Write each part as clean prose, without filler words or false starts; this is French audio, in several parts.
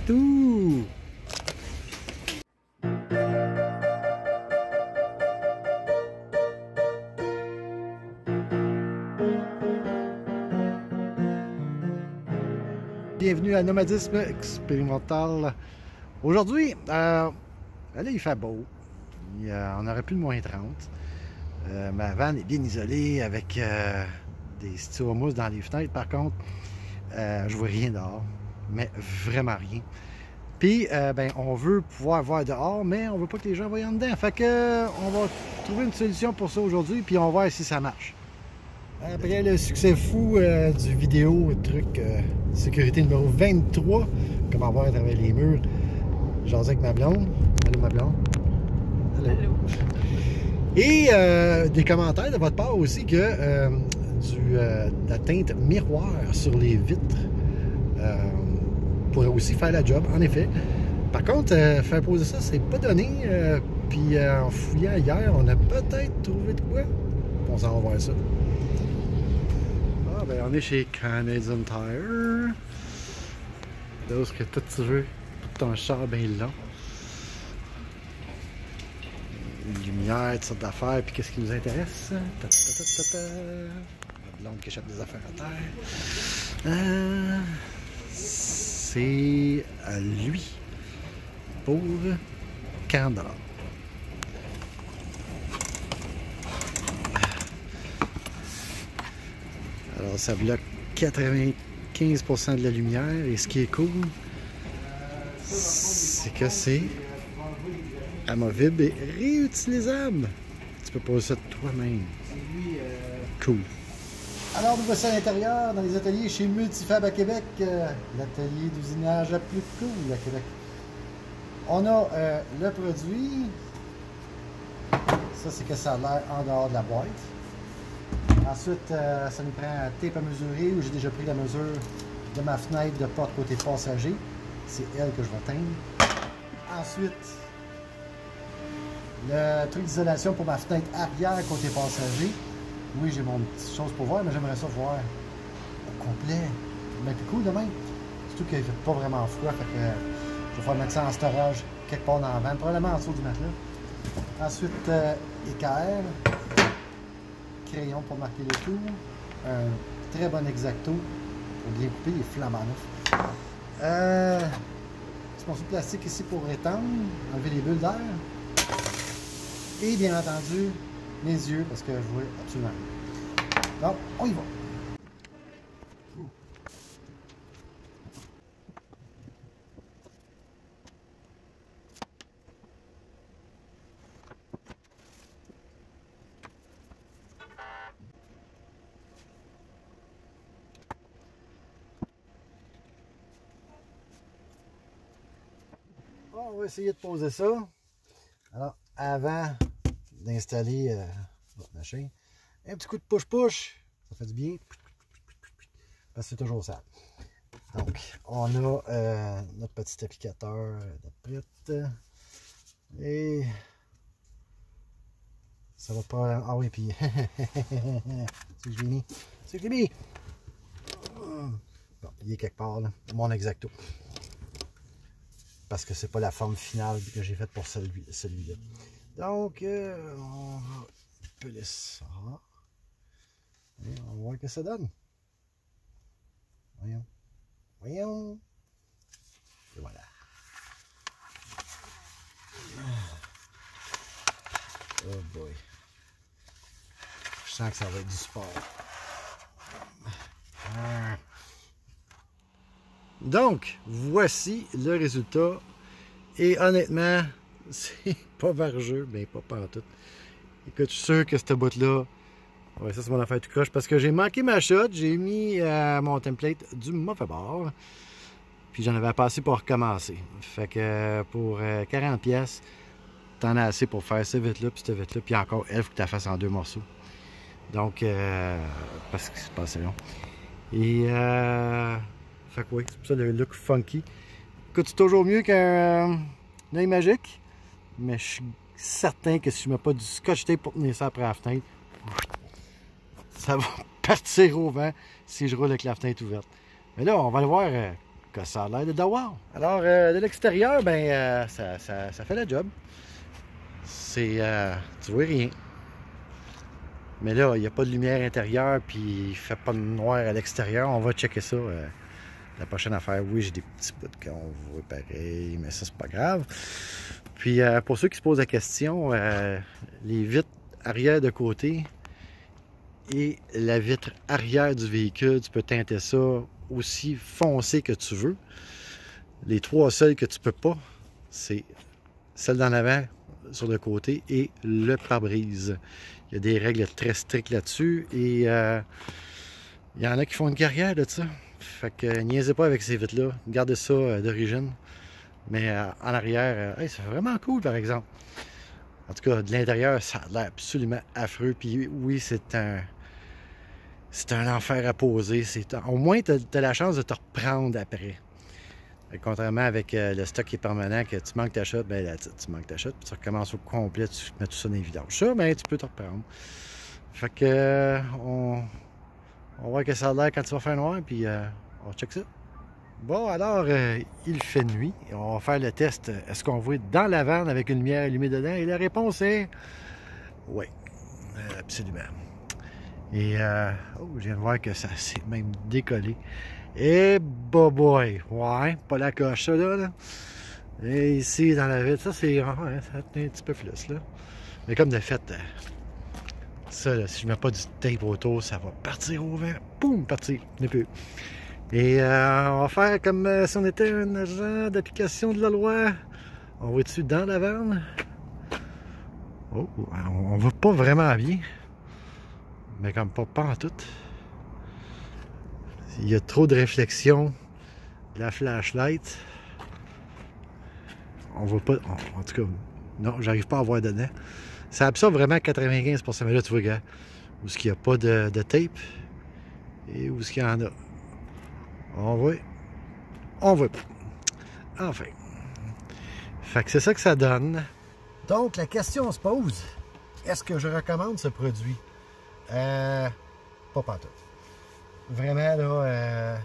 Tout. Bienvenue à Nomadisme Expérimental. Aujourd'hui, là il fait beau. On aurait pu le moins 30. Ma vanne est bien isolée avec des styromousse dans les fenêtres. Par contre, je vois rien dehors, mais vraiment rien. Puis, ben, on veut pouvoir voir dehors, mais on veut pas que les gens voient en dedans. Fait que, on va trouver une solution pour ça aujourd'hui, puis on va voir si ça marche. Après le succès fou du vidéo truc sécurité numéro 23, comment voir à travers les murs, j'en avec ma blonde. Allô ma blonde. Allô. Allô. Et des commentaires de votre part aussi que de la teinte miroir sur les vitres pourrait aussi faire la job, en effet. Par contre, faire poser ça, c'est pas donné. Puis en fouillant hier, on a peut-être trouvé de quoi. On s'en va voir ça. Ah ben on est chez Canadian Tire. Là où que tout tu veux, tout ton char bien long. Lumière, toutes sortes d'affaires, puis qu'est-ce qui nous intéresse? La blonde qui échappe des affaires à terre. C'est à lui pour 40 $. Alors ça bloque 95% de la lumière et ce qui est cool, c'est que c'est amovible et réutilisable. Tu peux poser ça toi-même. Cool. Alors, nous voici à l'intérieur, dans les ateliers chez Multifab à Québec, l'atelier d'usinage le plus cool à Québec. On a le produit. Ça, c'est que ça a l'air en dehors de la boîte. Ensuite, ça nous prend un tape à mesurer, où j'ai déjà pris la mesure de ma fenêtre de porte côté passager. C'est elle que je vais teindre. Ensuite, le truc d'isolation pour ma fenêtre arrière côté passager. Oui, j'ai mon petite chose pour voir, mais j'aimerais ça voir au complet. Mais plus cool demain. Surtout qu'il ne fait pas vraiment froid, fait que je vais faire mettre ça en storage quelque part dans la vanne, probablement en dessous du matelas. Ensuite, équerre, crayon pour marquer les tours, un très bon exacto pour bien couper les flambant neufs. Petit morceau de plastique ici pour étendre, enlever les bulles d'air. Et bien entendu, mes yeux, parce que je vois absolument rien. Donc, on y va. On va essayer de poser ça. Alors, avant d'installer notre machine, un petit coup de push-push, ça fait du bien, parce que c'est toujours sale. Donc, on a notre petit applicateur de prête. Et ça va pas... Ah oui, puis... c'est que je l'ai mis. C'est que je l'ai mis. Bon, il est quelque part, là. Mon exacto. Parce que c'est pas la forme finale que j'ai faite pour celui-là. Donc, on va peler ça. Et on va voir ce que ça donne. Voyons. Voyons. Et voilà. Oh boy. Je sens que ça va être du sport. Donc, voici le résultat. Et honnêtement, c'est pas vargeux, mais pas pantoute. Écoute, je suis sûr que cette bout-là, ouais, ça c'est mon affaire tout croche, parce que j'ai manqué ma shot, j'ai mis mon template du mauvais bord, puis j'en avais pas assez pour recommencer. Fait que pour 40 pièces, t'en as assez pour faire cette vitre-là, puis cette vitre-là, puis encore, elle, faut que tu la fasses en 2 morceaux. Donc, parce que c'est pas assez long. Et, fait que oui, c'est pour ça le look funky. Écoute, c'est toujours mieux qu'un œil magique, mais je suis certain que si je ne mets pas du scotch tape pour tenir ça après la fenêtre, ça va partir au vent si je roule avec la fenêtre ouverte. Mais là, on va le voir que ça a l'air de dehors. Alors, de l'extérieur, ben, ça fait le job. C'est, tu vois rien. Mais là, il n'y a pas de lumière intérieure, puis il ne fait pas de noir à l'extérieur. On va checker ça. La prochaine affaire, oui, j'ai des petits bouts qu'on voit pareil, mais ça, c'est pas grave. Puis, pour ceux qui se posent la question, les vitres arrière de côté et la vitre arrière du véhicule, tu peux teinter ça aussi foncé que tu veux. Les trois seuls que tu peux pas, c'est celle d'en avant, sur le côté, et le pare-brise. Il y a des règles très strictes là-dessus, et il y en a qui font une carrière de ça. Fait que niaisez pas avec ces vitres-là. Gardez ça d'origine. Mais en arrière, hey, c'est vraiment cool, par exemple. En tout cas, de l'intérieur, ça a l'air absolument affreux. Puis oui, c'est un enfer à poser. Au moins, tu as la chance de te reprendre après. Et contrairement avec le stock qui est permanent, que tu manques ta shot, ben là, tu manques ta shot, puis tu recommences au complet, tu mets tout ça dans les vidanges. Ça, ben, tu peux te reprendre. Fait que, on va voir que ça a l'air quand tu vas faire noir, puis on check ça. Bon, alors, il fait nuit. On va faire le test. Est-ce qu'on voit dans la vanne avec une lumière allumée dedans? Et la réponse est oui, absolument. Et, oh, je viens de voir que ça s'est même décollé. Et boy, ouais, pas la coche, ça, là. Et ici, dans la vitre, ça, c'est un petit peu flou, là. Mais comme de fait, ça, là, si je mets pas du tape autour, ça va partir au vent. Poum, partir, n'est plus. Et on va faire comme si on était un agent d'application de la loi. On va dessus dans la vanne. Oh, on va pas vraiment bien. Mais comme pas en tout. Il y a trop de réflexion de la flashlight. On voit pas. En tout cas, non, j'arrive pas à voir dedans. Ça absorbe vraiment 95%. Mais là, tu vois, regarde, où est-ce qu'il n'y a pas de tape et où est-ce qu'il y en a. On voit pas. Enfin. Fait que c'est ça que ça donne. Donc, la question se pose, est-ce que je recommande ce produit? Pas pantoute. Vraiment, là,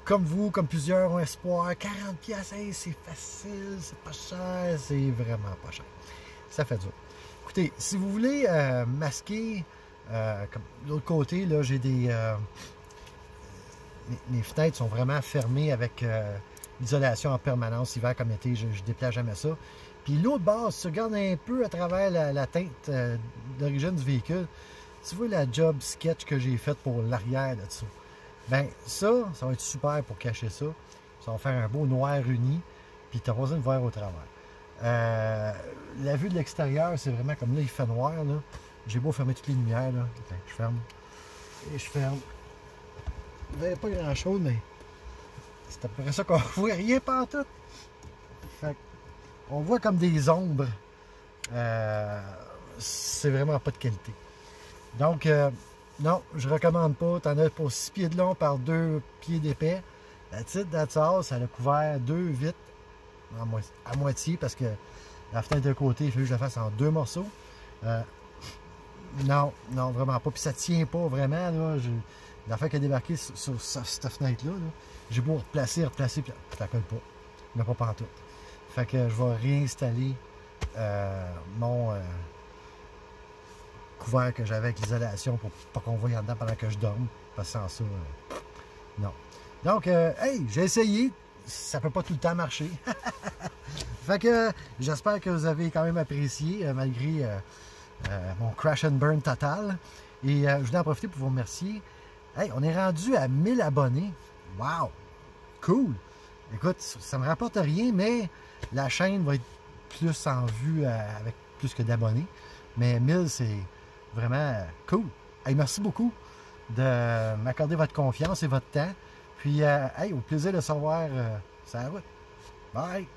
comme vous, comme plusieurs ont espoir, 40$, hey, c'est facile, c'est pas cher, c'est vraiment pas cher. Ça fait dur. Écoutez, si vous voulez masquer, comme de l'autre côté, là, j'ai des... mes fenêtres sont vraiment fermées avec l'isolation en permanence, hiver comme été, je ne déplace jamais ça. Puis l'autre bord, si tu regardes un peu à travers la teinte d'origine du véhicule, tu vois la job sketch que j'ai faite pour l'arrière là-dessous. Ben ça va être super pour cacher ça. Ça va faire un beau noir uni, puis tu n'as pas besoin de voir au travers. La vue de l'extérieur, c'est vraiment comme là, il fait noir. J'ai beau fermer toutes les lumières. Là. Attends, je ferme. Et je ferme. Vous n'avez pas grand-chose, mais c'est à peu près ça qu'on voit rien pantoute. Fait on voit comme des ombres. C'est vraiment pas de qualité. Donc, non, je recommande pas. Tu en as pour 6 pieds de long par 2 pieds d'épais. That's all. Ça a couvert 2 vitres à moitié parce que la fenêtre de côté, il faut que je la fasse en 2 morceaux. Non, vraiment pas. Puis ça tient pas vraiment. L'affaire qui a débarqué sur cette fenêtre-là, j'ai beau replacer, puis ça colle pas. Mais pas pantoute. Fait que je vais réinstaller mon couvert que j'avais avec l'isolation pour pas qu'on voie en dedans pendant que je dorme. Parce que sans ça, non. Donc, hey, j'ai essayé. Ça peut pas tout le temps marcher. Fait que j'espère que vous avez quand même apprécié malgré mon crash and burn total. Et je voulais en profiter pour vous remercier. Hey, on est rendu à 1000 abonnés. Wow! Cool! Écoute, ça me rapporte rien, mais la chaîne va être plus en vue avec plus que d'abonnés. Mais 1000, c'est vraiment cool. Hey, merci beaucoup de m'accorder votre confiance et votre temps. Puis, hey, au plaisir de savoir ça route. Bye!